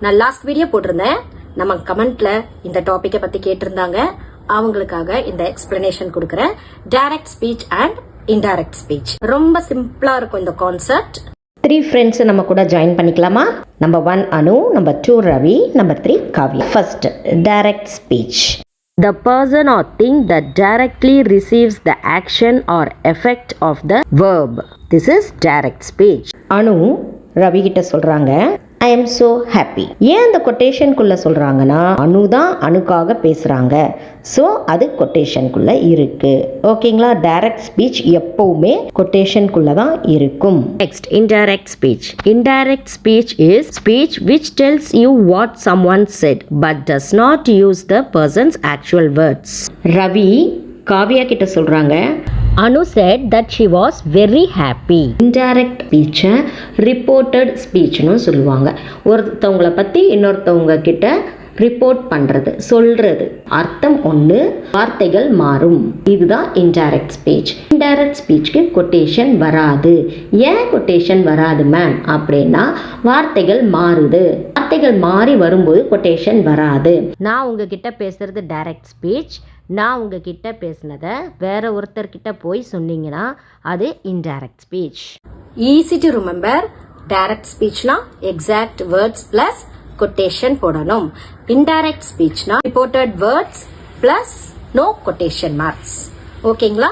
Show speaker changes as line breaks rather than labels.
நான் last video போட்டிருந்தேன். நம்ம கமெண்ட்ல இந்த டாபிக்கை பத்தி கேட்டிருந்தாங்க. அவங்களுக்காக இந்த எக்ஸ்பிளனேஷன் கொடுக்கறேன். Direct speech and indirect speech. ரொம்ப சிம்பிளா இருக்கும் இந்த கான்செப்ட்.
3 friends நம்ம கூட ஜாயின் பண்ணிக்கலாமா? Number 1 Anu, number 2 Ravi, number 3 Kavya. First, direct speech. The person or thing that directly receives the action or effect of the verb. This is direct speech. அனு ரவி கிட்ட சொல்றாங்க, I am so happy. ஏன் அந்த கொட்டேஷனுக்குள்ள சொல்றாங்கன்னா, அனு தான் அனுக்காக பேசுறாங்க. ஸோ அது கொட்டேஷனுக்குள்ள இருக்கு. ஓகேங்களா? டைரக்ட் ஸ்பீச் எப்பவுமே கொட்டேஷனுக்குள்ள தான் இருக்கும். Next, indirect speech. Indirect speech is speech which tells you what someone said but does not use the person's actual words. Ravi Kavya கிட்ட சொல்றாங்க, Anu said that she was very happy. Indirect ஸ்பீச்சை reported ஸ்பீச்னு சொல்லுவாங்க. ஒருத்தவங்களை பற்றி இன்னொருத்தவங்க கிட்ட ரிப்போர்ட் பண்ணுறது, சொல்கிறது. அர்த்தம் ஒன்று, வார்த்தைகள் மாறும். இதுதான் இன்டைரக்ட் ஸ்பீச். இன்டைரக்ட் ஸ்பீச்சுக்கு கொட்டேஷன் வராது. ஏன் கொட்டேஷன் வராது மேம் அப்படின்னா, வார்த்தைகள் மாறுது. வார்த்தைகள் மாறி வரும்போது கொட்டேஷன் வராது. நான் உங்ககிட்ட பேசுறது டைரக்ட் ஸ்பீச். நான் உங்ககிட்ட பேசினதை வேற ஒருத்தர்கிட்ட போய் சொன்னீங்கன்னா அது indirect speech.
Easy to remember. Direct ஸ்பீச்னா எக்ஸாக்ட் வேர்ட்ஸ் பிளஸ் கொட்டேஷன் போடணும். இன்டைரக்ட் ஸ்பீச்னா reported words plus no quotation marks. ஓகேங்களா?